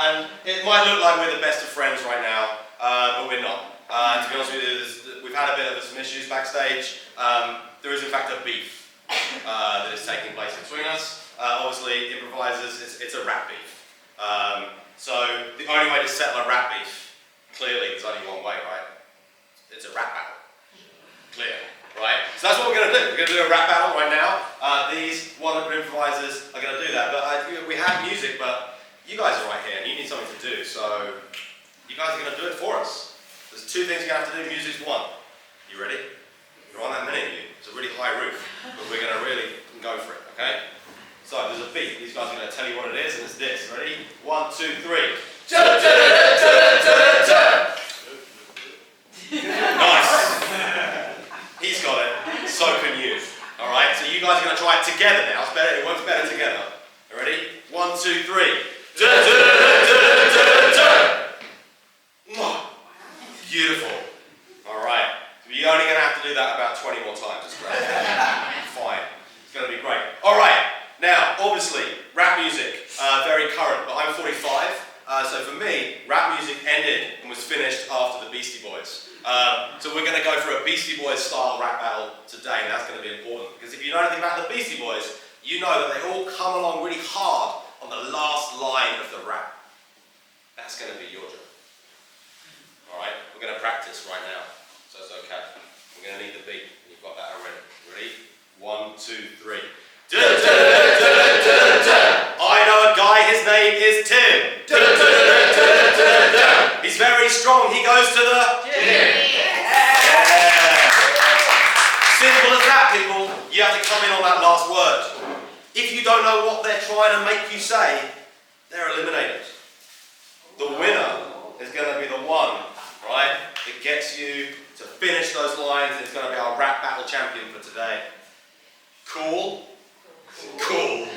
And it might look like we're the best of friends right now, but we're not. To be honest with you, we've had a bit of some issues backstage. There is in fact a beef that is taking place between us. Obviously, improvisers, it's a rap beef. So the only way to settle a rap beef, clearly, is only one way, right? It's a rap battle. Clear, right? So that's what we're going to do. We're going to do a rap battle right now. These wonderful improvisers are going to do that. But we have music, but you guys are right here, and you need something to do. So you guys are going to do it for us. There's two things you're going to have to do. Music's one. You ready? There aren't that many of you. It's a really high roof, but we're going to really go for it, okay? So there's a beat. These guys are going to tell you what it is, and it's this. Ready? 1, 2, 3. Nice. He's got it. So can you. All right. So you guys are going to try it together now. It's better. It works better together. Ready? 1, 2, 3. Beautiful. All right. You're only going to have to do that about 20 more times. It's great. Fine. It's going to be great. All right. Now, obviously, rap music, very current, but I'm 45. So for me, rap music ended and was finished after the Beastie Boys. So we're going to go for a Beastie Boys style rap battle today, and that's going to be important. Because if you know anything about the Beastie Boys, you know that they all come along really hard on the last line of the rap. That's going to be your job. Alright, we're going to practice right now, so it's okay. We're going to need the beat, and you've got that already. Ready? 1, 2, 3. I know a guy, his name is Tim. He's very strong, he goes to the gym. Yeah. Simple as that, people. You have to come in on that last word. If you don't know what they're trying to make you say, they're eliminated. The winner is going to be the one, right, that gets you to finish those lines, and it's going to be our rap battle champion for today. Cool? Cool.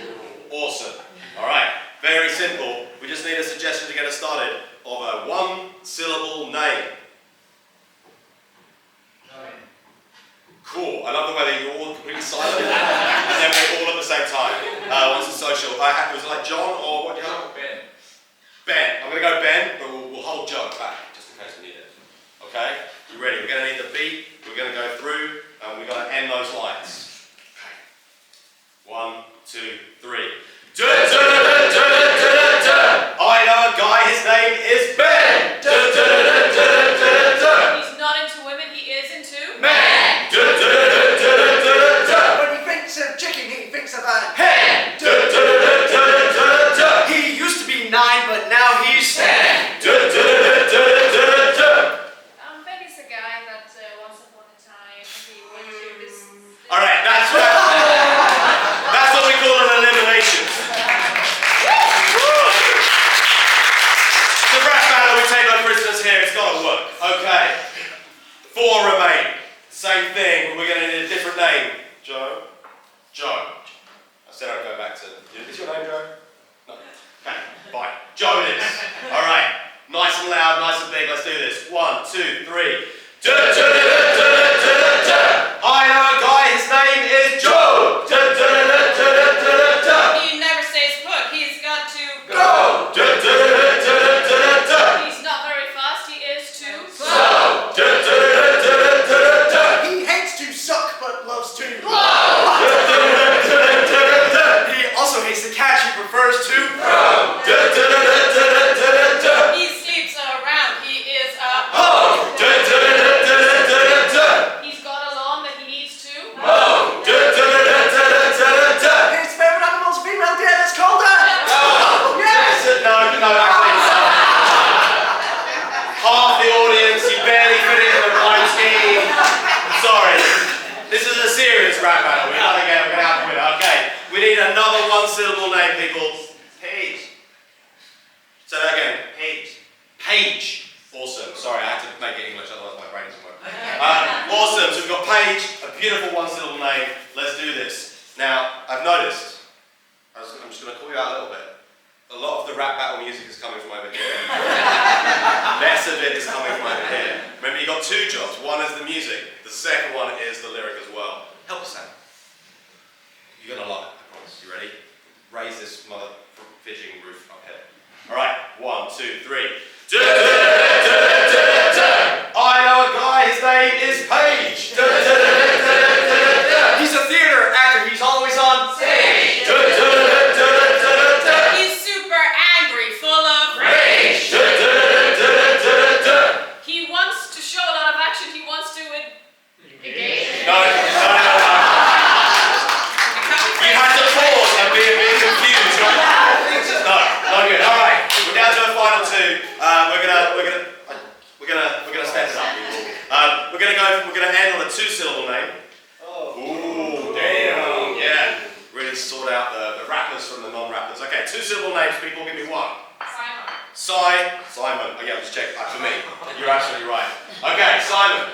Awesome. Alright, very simple. We just need a suggestion to get us started of a one-syllable name. Cool. I love the way that you're all completely silent and then we're all at the same time. Once it's social. Was it like John or what do you have? Ben. Ben. I'm going to go Ben, but we'll hold Joe back just in case we need it. Okay? You ready? We're going to need the beat. We're going to go through and we're going to end those lines. 1, 2, 3. I know a guy, his name is Ben. He's not into women, he is into men. When he thinks of chicken, he thinks of a hen. He used to be 9, but now he's 10. Benny's a guy that once upon a time he went to this. Alright, that's right. That's what we call an elimination. The rap battle, we take no prisoners here, it's got to work. Okay. 4 remain. Same thing, but we're going to need a different name. Joe. Joe. I said I'd go back to. Is your name Joe? No. Okay, fine. Joe it is. Alright. Nice and loud, nice and big. Let's do this. 1, 2, 3. I know a guy, his name is Joe. He never stays put, he's got to Go. He's not very fast, he is too Slow. He hates to suck, but loves to blow. He also hates to catch, he prefers to Throw. He sleeps around, he is a Ho. He's got a lawn that he needs to Mo. his favorite animal's female deer that's called a yes! No, actually. Half the audience, you barely fit into the rhyme scheme. Sorry. This is a serious rap battle. We're going to have to win it. Okay. We need another one-syllable name, people. Paige. Say that again. Paige. Paige. Awesome. Sorry, I had to make it English, otherwise my brain doesn't work. Awesome. So we've got Paige, a beautiful one-syllable name. Let's do this. Now, I've noticed, I'm just going to call you out a little bit. A lot of the rap battle music is coming from over here. Less of it is coming from over here. Remember, you've got 2 jobs. One is the music. The second one is the lyric as well. Help us out. You're going to love it, I promise. You ready? Raise this mother fidgeting roof up here. Alright, 1, 1, 2, 3. I know a guy, his name is Paige. He's a theater actor. He's always on stage. He's super angry, full of Rage. He wants to show a lot of action. He wants to engage. No. You had to pause and be a bit confused. No, not good. All right, we're down to the final two. We're gonna stand it up, people. We're gonna end on a two-syllable name. Ooh, damn. Yeah. Really sort out the rappers from the non-rappers. Okay, two-syllable names, people. Give me one. Simon. Simon. Oh, yeah, just check for me. You're absolutely right. Okay, Simon.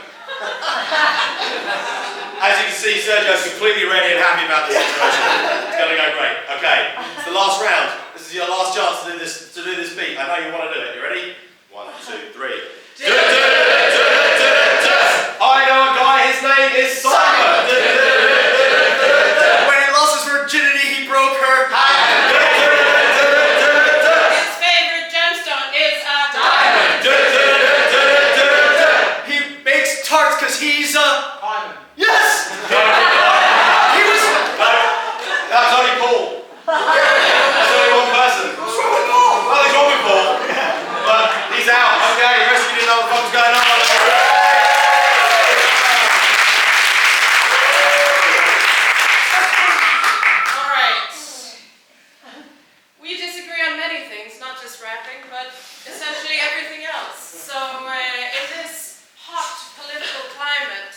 As you can see, Sergio's completely ready and happy about this situation. It's going to go great. Okay, it's the last round. This is your last chance to do this beat. I know you want to do it. You ready? 1, 2, 3. I know a guy. His name is Simon. When he lost his virginity, he broke her. His favorite gemstone is a Diamond. He makes tarts because he's a diamond. Yes! He was. That was only Paul. That's only one person. What's wrong with Paul? Well, he's wrong with Paul. But he's out. Okay, the rest of you didn't know what the fuck was going on. Alright. We disagree on many things, not just rapping, but essentially everything else. So, in this hot political climate,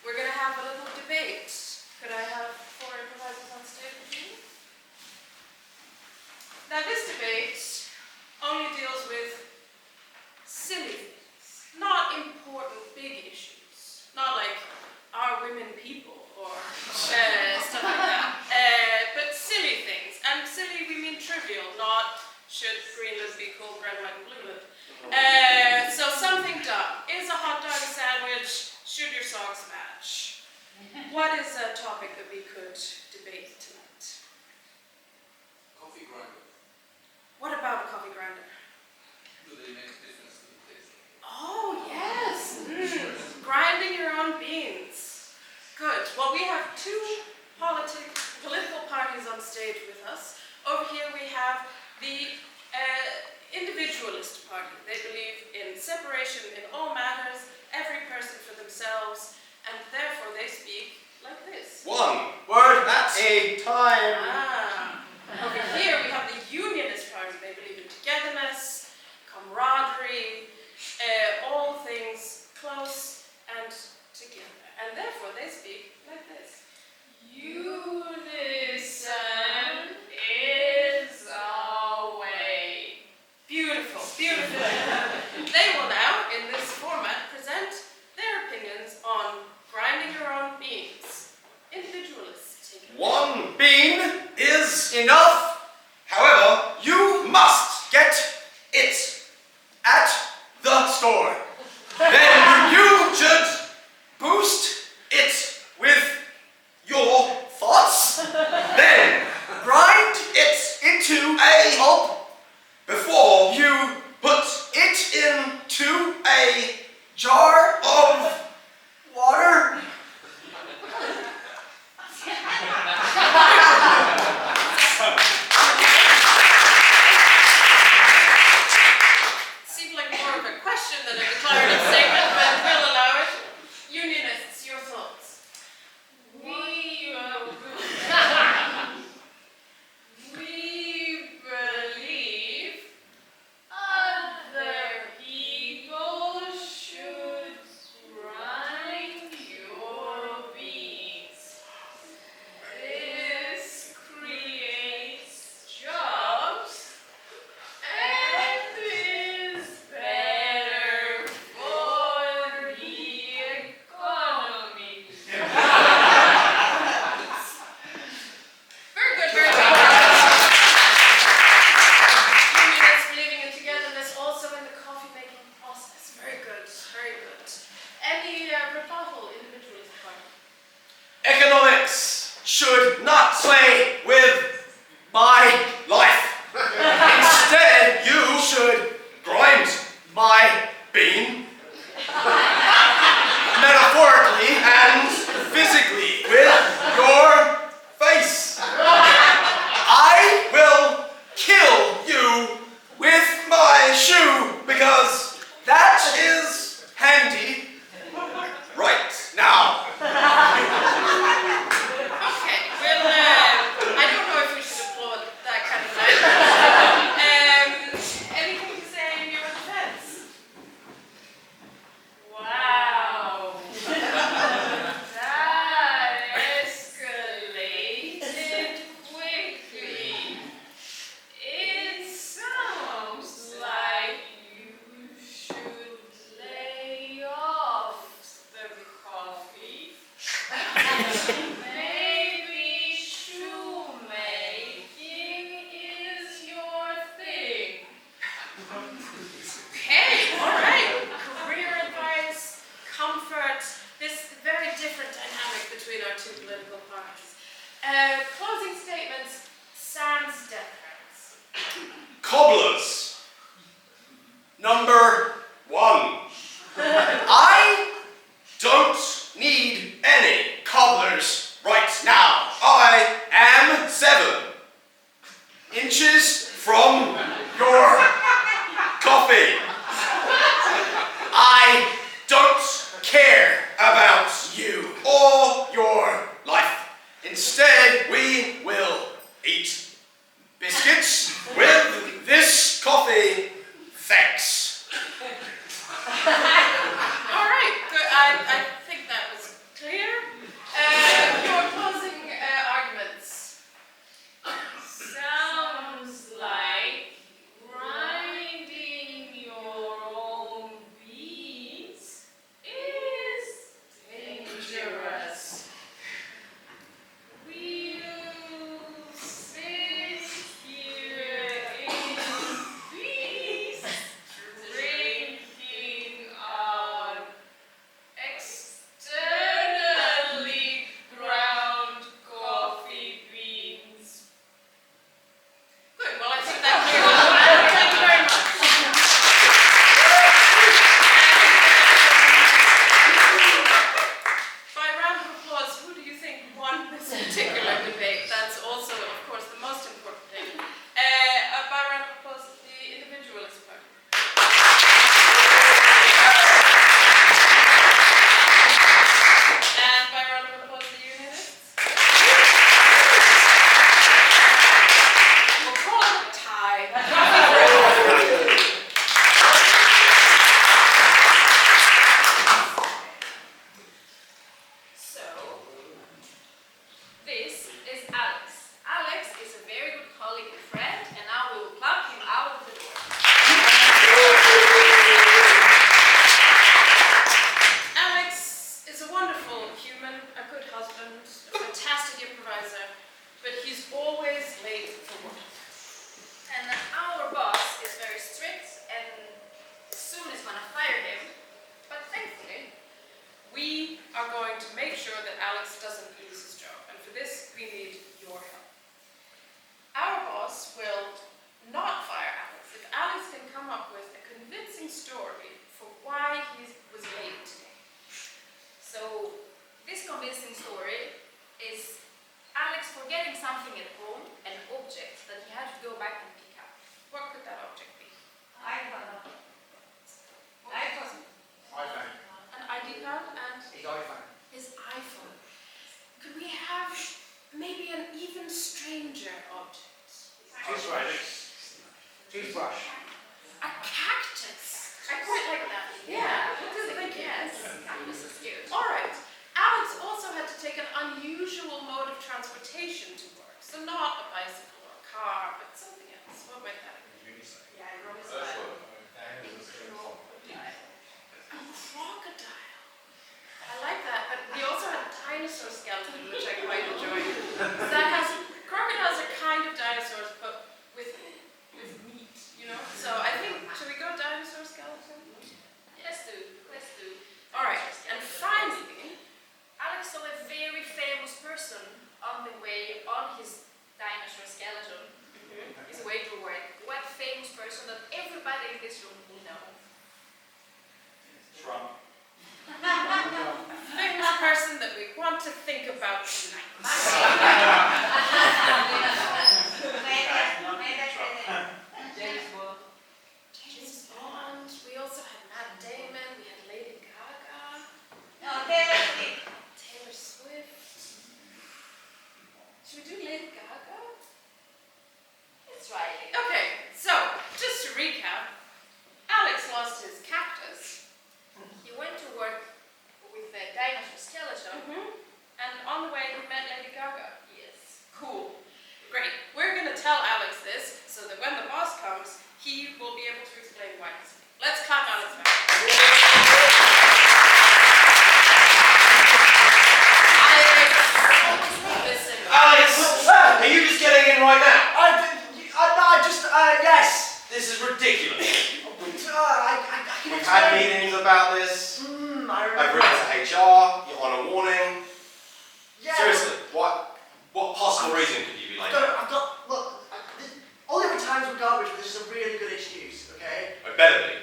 we're going to have a little debate. Could I have 4 improvisers on stage with me? Now, this debate only deals with silly things, not important big issues. Not like, are women people, or stuff like that. But silly things. And silly, we mean trivial, not should Greenland be called red, white, and blue. So something dumb. Is a hot dog a sandwich? Should your socks match? What is a topic that we could debate tonight? Coffee grinder. What about a coffee grinder? Do they make a difference to the taste? Oh, yes! Grinding your own beans. Good. Well, we have 2 political parties on stage with us. Over here we have the individualist party. They believe in separation in all matters, every person for themselves, and therefore they speak like this. One. Word at a time. Over here we have the unionist party. They believe in togetherness, camaraderie, all things close and together. And therefore they speak like this. Unison is a way. Beautiful, beautiful. They will now, in this format, present their opinions on grinding your own beans. Individualists, take it away. One bean is enough. However, you must get it at the store. Then you should boost it with your thoughts. Then grind it into a pulp before you put it into a jar of water. Seemed like more of a question than a declarative statement, but shoe because that is handy right now. Okay, well, I don't know if we should applaud that kind of language. Anything to say in your defense? Wow. That escalated quickly. It sounds like you should lay off the coffee. Maybe shoemaking is your thing. Okay, all right. Career advice, comfort, this very different dynamic between our two political parties. Closing statements, sans death threats. Cobblers. Number 1. I don't need any cobblers right now. I am 7 inches from your coffee. I don't care about you or your life. Instead, we will eat biscuits with this coffee. Thanks. All right, good. I think that was clear. Your closing arguments. Sounds like grinding your own beans is dangerous. We'll sit here in peace, drinking our externally ground coffee beans. Good, well, I think that cleared it up. Thank you very much. By round of applause, who do you think won this particular debate? That's also, of course, the most important thing. By round of applause, the individualist party. And by round of applause, the unionists. We'll call it a tie. So, this is Alex. Alex is a very good colleague and friend, and now we will plug him out of the door. Alex is a wonderful human, a good husband, a fantastic improviser, but he's always late for work. And our boss is very strict and soon is going to fire him, but thankfully, we are going to make sure that Alex doesn't lose his job, and for this, we need your help. Our boss will not fire Alex if Alex can come up with a convincing story for why he was late today. So, this convincing story is Alex forgetting something at home, an object that he had to go back and pick up. What could that object be? iPhone. An ID card and his iPhone. Could we have maybe an even stranger object? Toothbrush. A cactus. I quite like that. Yeah, yes. Cactus is cute. All right. Alex also had to take an unusual mode of transportation to work. So not a bicycle or a car, but something else. What might that be? Yeah, I wrote A crocodile. I like that, but we also had a dinosaur skeleton, which I quite enjoy. That has crocodiles are kind of dinosaurs, but with meat, you know. So I think should we go dinosaur skeleton? Let's do. All right, and finally, Alex saw a very famous person on the way on his dinosaur skeleton. His way to work. What famous person that everybody in this room will know? Trump. Famous person that we want to think about tonight. James lost his cactus. He went to work with a dinosaur skeleton, And on the way, he met Lady Gaga. yes. Cool. Great. We're going to tell Alex this so that when the boss comes, he will be able to explain why he's here. Let's clap Alex back. Listen. Alex, are you just getting in right now? Yes. This is ridiculous. I can We've had explain. meetings about this. I I've remember. written to HR. You're on a warning. Yeah. Seriously, what possible reason could you be late? Look, all the other times with garbage, this is a really good excuse, okay? It better be.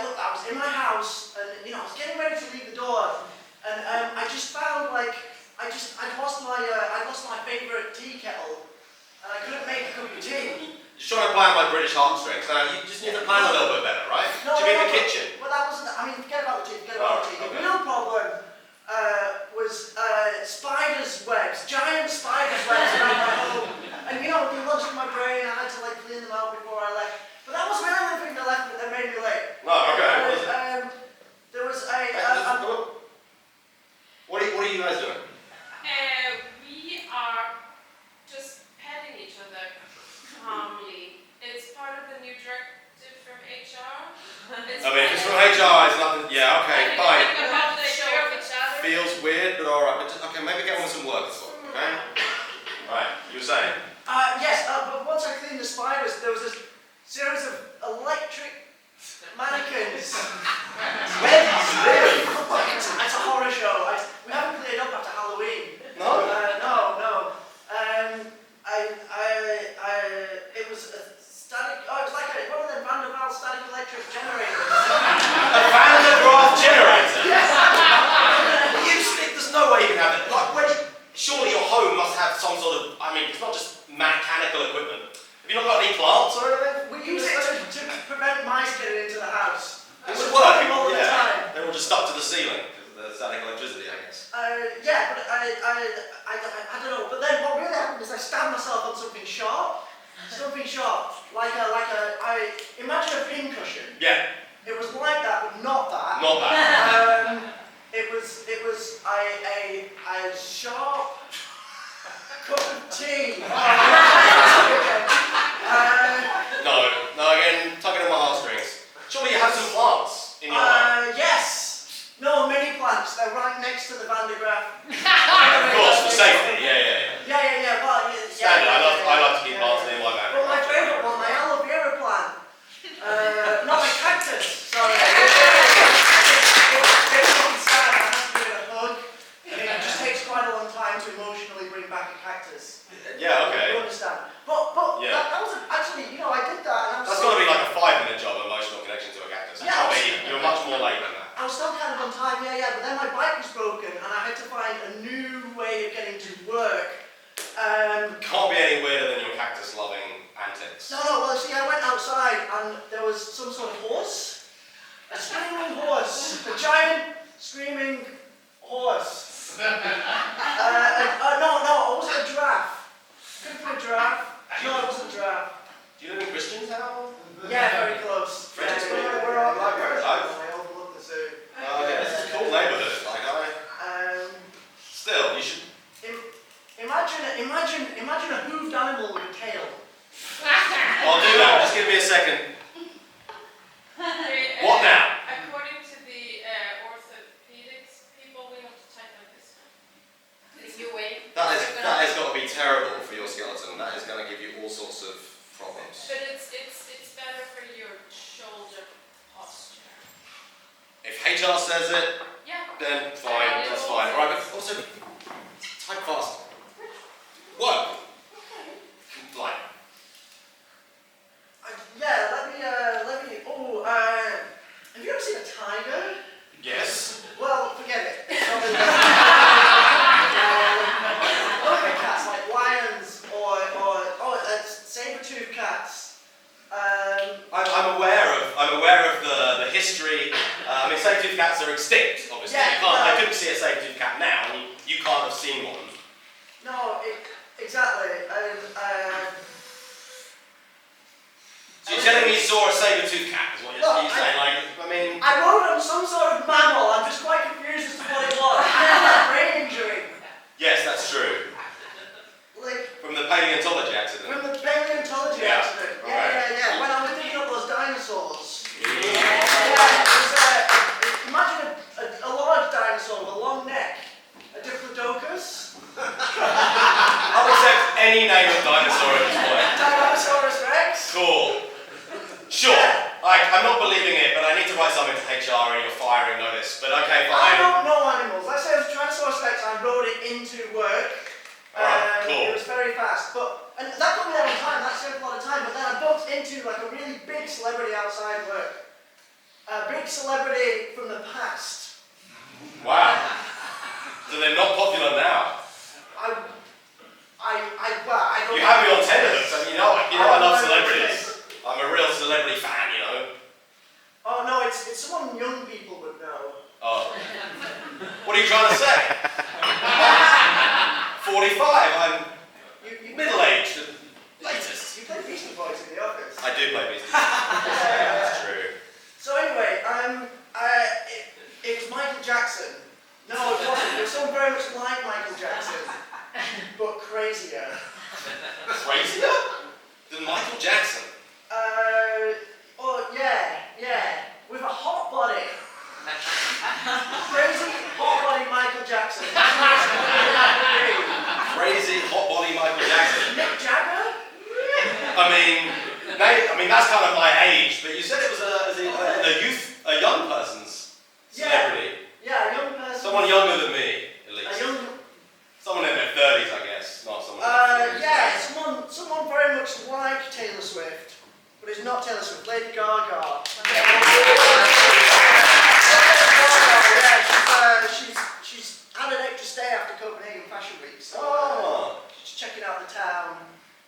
Look, I was in my house, and, I was getting ready to leave the door, and, I just found, I'd lost my favourite tea kettle, and I couldn't make a cup of tea. You're trying to play on my British heartstrings. Now, you just need to plan a little bit better, right? No, Should be in no, the kitchen. But that wasn't, forget about the tea, forget about the tea. Okay. The real problem, was, spiders' webs, giant spiders' webs around my home. And they lodged in my brain, I had to clean them out before I left. But that was the only thing that made me late. No, okay. What was it? There was What are you guys doing? We are just petting each other calmly. It's part of the new directive from HR. I mean, if it's from HR, it's nothing. Yeah, okay, fine. How they Show show of each other. Feels weird, but alright. Okay, maybe get on with some work as well, okay? Right, you were saying? yes, but once I cleaned the spiders, there was this series of electric mannequins. Webs, really? It's a horror show. We haven't cleared up after Halloween. No? No. It was a static. Oh, it was like one of them Van der Waals static electric generators. A Van der Graaf generator? There's no way you can have it. Surely your home must have some sort of, it's not just mechanical equipment. Have you not got any plants or anything? We use it to prevent mice getting into the house. It was would work. working all the time. They're all just stuck to the ceiling because of the static electricity, I guess. Yeah, but I don't know. But then what really happened is I stabbed myself on something sharp. Imagine a pincushion. Yeah, It was like that, but not that. not bad. It was a sharp cup of tea. No, again, tugging at my heartstrings. Surely you have some plants in your home. Yes. No, mini plants. They're right next to the Van der Graaf. Of course, for safety, yeah. Yeah. Well, Standard, I like to keep plants near my van. Well, my favourite one, my aloe vera plant. Not my cactus. Sorry. It's sad. I have to give it a hug. It just takes quite a long time to emotionally bring back a cactus. Yeah, okay. You understand? But Yeah. that was actually, I did that, and I was That's still, got to be like a 5-minute job, emotional connection to a cactus. Yeah. You're much more late than that. I was still kind of on time, yeah. But then my bike was broken, and I had to find a new way of getting to work. Can't be any weirder than your cactus-loving antics. No, well, see, I went outside, and there was some sort of horse. A screaming horse. A giant screaming horse. No, it wasn't a giraffe. Could have been a giraffe. No, it wasn't a giraffe. Do you live in Christianstown? Yeah, very close. French School? We're on Like where? I overlook the zoo. Okay, this is a cool neighbourhood. Still, you should. Imagine a hooved animal with a tail. I'll do that. Just give me a second. What now? According to the orthopedics people, we have to type like this. If you wait. That has got to be terrible for your skeleton. That is going to give you all sorts of problems. But it's better for your shoulder posture. If HR says it, Yeah. then fine. That's fine. All right, but also type fast. Work. Like. Have you ever seen a tiger? Yes. Well, forget it. Other cats like lions or saber-toothed cats. I'm aware of the history. Saber-toothed cats are extinct, obviously. Yeah, I couldn't see a saber-toothed cat now, and you can't have seen one. No, exactly. So you're telling me you saw a saber-toothed cat, is what you're saying? Like, I'm not believing it, but I need to write something to HR and your firing notice. But okay, I fine. don't know animals. Let's say I was trying to source sex, I wrote it into work. Alright, cool. It was very fast, and that took me a lot of time, that saved a lot of time, but then I bumped into like a really big celebrity outside work. A big celebrity from the past. Wow. So they're not popular now. I don't You know. have me on tenterhooks. I mean, you know I love celebrities. I'm a real celebrity fan, you know. Oh no, it's someone young people would know. Oh. What are you trying to say? 45. I'm middle-aged and latest. You play Beastie Boys in the office. I do play Beastie Boys. That's true. So anyway, it was Michael Jackson. No, it wasn't. It was someone very much like Michael Jackson, but crazier. Crazier than Michael Jackson. Oh yeah, with a hot body. Crazy hot body Michael Jackson. Crazy hot body Michael Jackson. Mick Jagger? I mean that's kind of my age, but you said it was a young person's celebrity. Yeah, a young person. Someone younger than me, at least. Someone in their 30s, I guess, not someone. Yeah, someone very much like Taylor Swift, but it's not Taylor Swift. Lady Gaga. She's had an extra stay after Copenhagen Fashion Week, so she's checking out the town.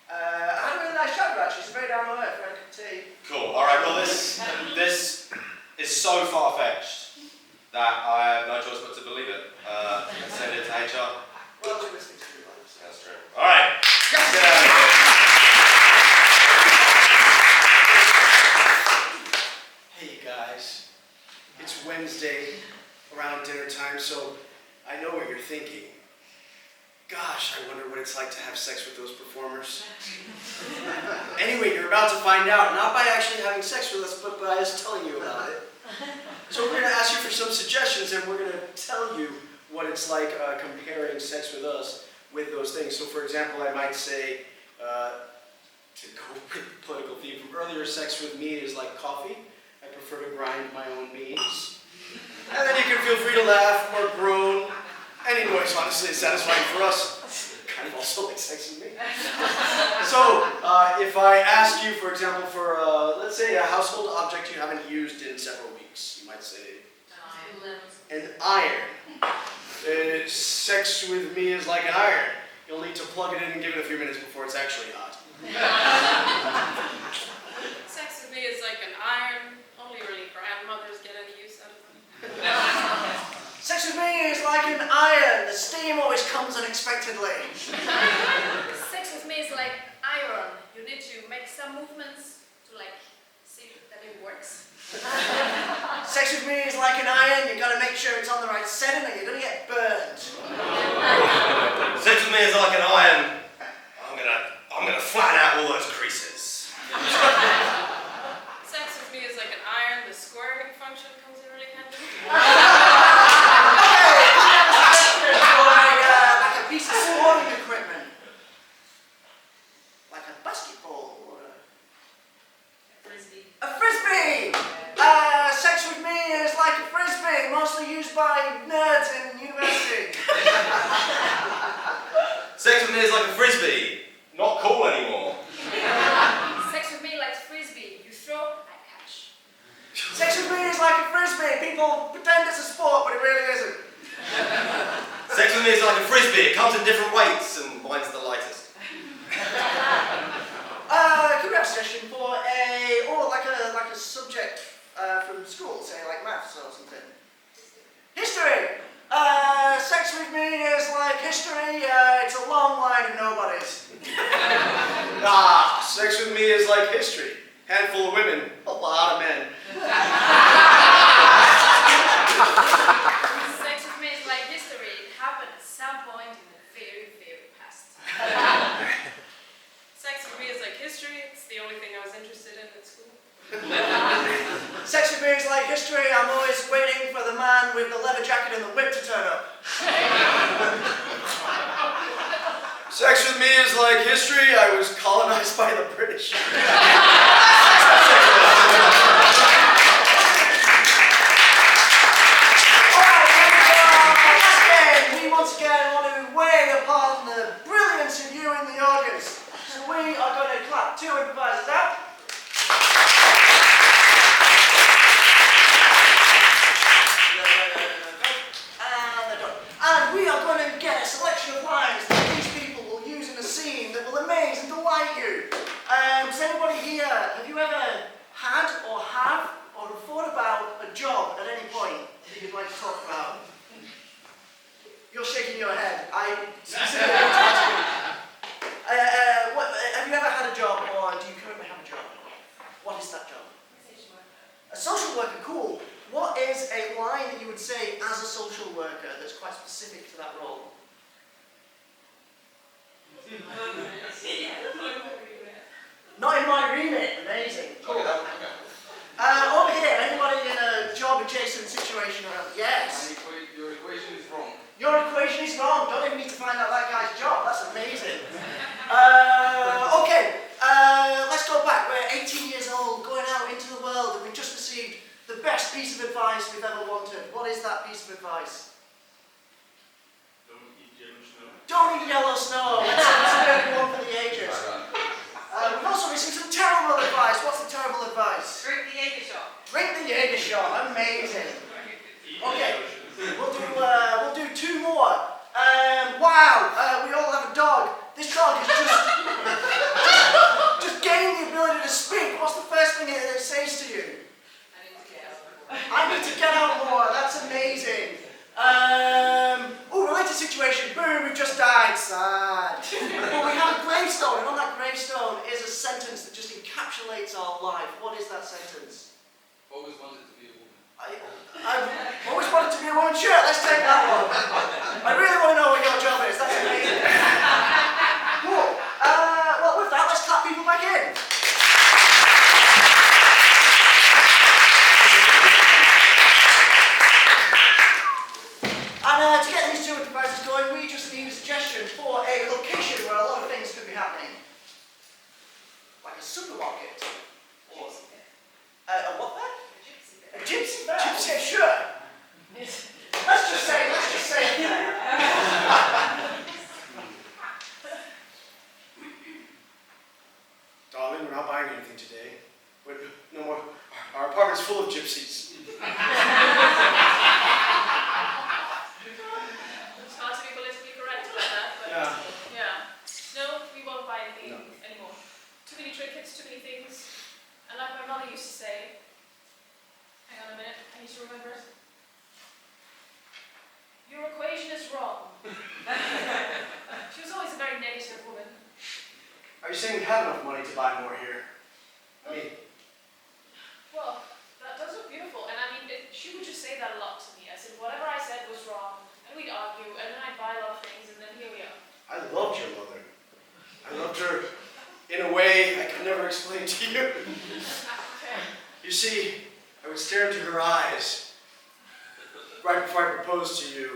I had a really nice chat with her. She's very down to earth. We had a cup of tea. Cool. All right. Well, this is so far-fetched that I have no choice but to believe it. Send it to HR. Well, we're listening to your lives. That's true. All right. Get out of here. Hey guys, it's Wednesday around dinner time, so I know what you're thinking. Gosh, I wonder what it's like to have sex with those performers. Anyway, you're about to find out, not by actually having sex with us, but by us telling you about it. So we're going to ask you for some suggestions, and we're going to tell you what it's like comparing sex with us with those things. So for example, I might say, to go with the political theme from earlier, sex with me is like coffee. I prefer to grind my own beans. And then you can feel free to laugh or groan. Any noise, honestly, is satisfying for us. Kind of also like sex with me. So, if I ask you, for example, for, let's say, a household object you haven't used in several weeks, you might say, an iron. Sex with me is like an iron. You'll need to plug it in and give it a few minutes before it's actually hot. Sex with me is like an iron. Only really grandmothers get any use out of them. Sex with me is like an iron. The steam always comes unexpectedly. Sex with me is like iron. You need to make some movements to see that it works. Sex with me is like an iron. You gotta make sure it's on the right setting or you're gonna get burned. Sex with me is like an iron. I'm gonna flatten out all those creases. Sex with me is like an iron. The squaring function comes in really handy. Like a piece of scoring equipment. Like a basketball or Frisbee. a frisbee. Sex with me is like a frisbee, mostly used by nerds in university. Sex with me is like a frisbee. Not cool anymore. Sex with me like frisbee. You throw, I catch. Sex with me is like a frisbee. People pretend it's a sport, but it really isn't. Sex with me is like a frisbee. It comes in different weights, and mine's the lightest. Could we have a suggestion for like a subject from school, say like maths or something? History. Sex with me is like history. It's a long line of nobodies. Sex with me is like history. Handful of women, a lot of men. Sex with me is like history. It happened at some point in the very, very past. Sex with me is like history. It's the only thing I was interested in at school. Sex with me is like history. I'm always waiting for the man with the leather jacket and the whip to turn up. Sex with me is like history. I was colonized by the British. I specifically want to ask you, have you ever had a job, or do you currently have a job? What is that job? A social worker, cool. What is a line that you would say as a social worker that's quite specific to that role? Not in my remit. Amazing. Cool. Over here, anybody in a job adjacent situation around? Yes. Your equation is wrong. Your equation is wrong. Don't even need to find out that guy's job. That's amazing. Okay. Let's go back. We're 18 years old, going out into the world, and we've just received the best piece of advice we've ever wanted. What is that piece of advice? Don't eat yellow snow. Don't eat yellow snow. It's a good one for the ages. We've also received some terrible advice. What's the terrible advice? Drink the Jaeger shot. Drink the Jaeger shot. Amazing. Eat Okay. yellow snow. We'll do two more. Wow. We all have a dog. This dog has just gained the ability to speak. What's the first thing it says to you? I need to get out more. That's amazing. Related situation. Boom, we've just died. Sad. But we have a gravestone, and on that gravestone is a sentence that just encapsulates our life. What is that sentence? Always wanted to be a woman. I've always wanted to be a woman. Sure, let's take that one. I really want to know what your job is. That's amazing. Cool. Well, with that, let's clap people back in. And to get these two improvisers going, we just need a suggestion for a location where a lot of things could be happening. Like a supermarket. Or a what fair? A gypsy fair. Gypsy fair, sure. Let's just say it there. Darling, we're not buying anything today. No more. Our apartment's full of gypsies. It's hard to be politically correct about that, but yeah. No, we won't buy anything anymore. Too many trinkets, too many things. And like my mother used to say, hang on a minute, I need to remember it. Your equation is wrong. She was always a very negative woman. Are you saying we have enough money to buy more here? I mean, Well, that does look beautiful, and I mean, she would just say that a lot to me. I said, whatever I said was wrong, and we'd argue, and then I'd buy a lot of things, and then here we are. I loved your mother. I loved her in a way I could never explain to you. Okay. You see, I would stare into her eyes right before I proposed to you,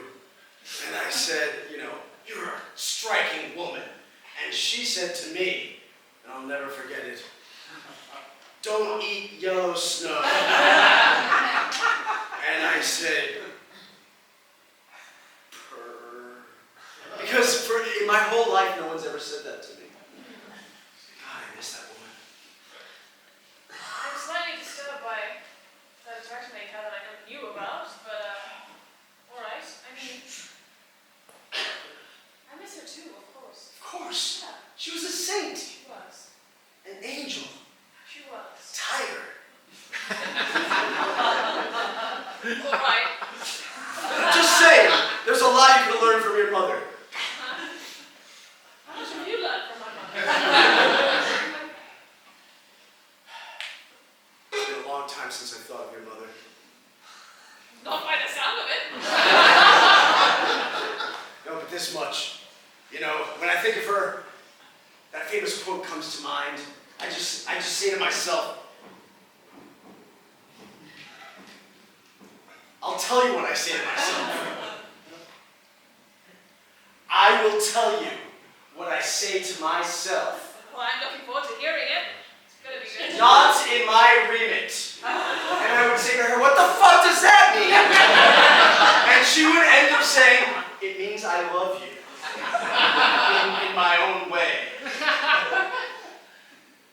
and I said, you're a striking woman. And she said to me, and I'll never forget it, don't eat yellow snow. And I said, purr. Because in my whole life, no one's ever said that to me. God, I miss that woman. I'm slightly disturbed by that attraction they had that I never knew about, but alright. I mean, I miss her too, of course. Of course. Yeah, She was a saint, she was. an angel, She was. tiger. Alright. Just saying, there's a lot you can learn from your mother. How much have you learned from my mother? It's been a long time since I thought of your mother. Not by the sound of it. No, but this much. When I think of her, that famous quote comes to mind. I just say to myself, I'll tell you what I say to myself. I will tell you what I say to myself. Well, I'm looking forward to hearing it. It's gonna be good. Not in my remit. And I would say to her, what the fuck does that mean? And she would end up saying, it means I love you. In my own way.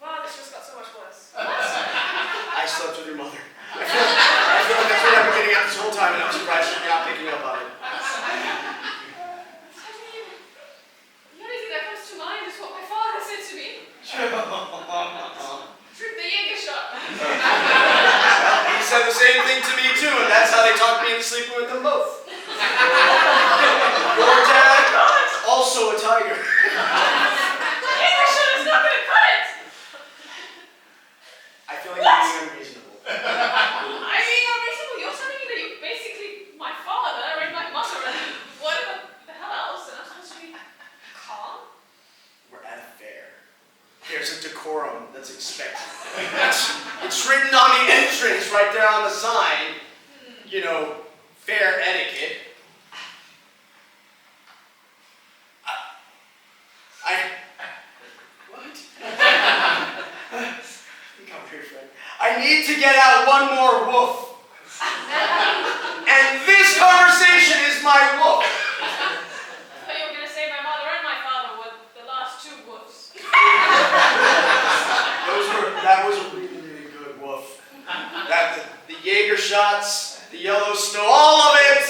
Wow, this just got so much worse. I slept with your mother. I feel like that's what I've been getting at this whole time, and I'm surprised you're not picking up on it. The only thing that comes to mind is what my father said to me. Drink the Jaeger shot. He said the same thing to me too, and that's how they talked me into sleeping with them both. Your dad also a tiger. English is not gonna cut it! I feel like you're being unreasonable. I mean, unreasonable, you're telling me that you're basically my father and my mother and whatever the hell else, and I'm supposed to be calm? We're at a fair. There's a decorum that's expected. It's written on the entrance right there on the sign. You know, fair etiquette. What? Come here, friend. I need to get out one more woof. And this conversation is my woof. I thought you were gonna say my mother and my father were the last two wolves. That was a really, really good woof. The Jaeger shots, the yellow snow, all of it.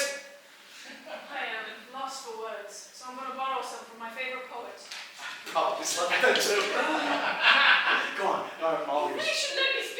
I am lost for words, so I'm gonna borrow some from my favorite poet. Probably slept that too. Go on, all You yours. really should let me speak.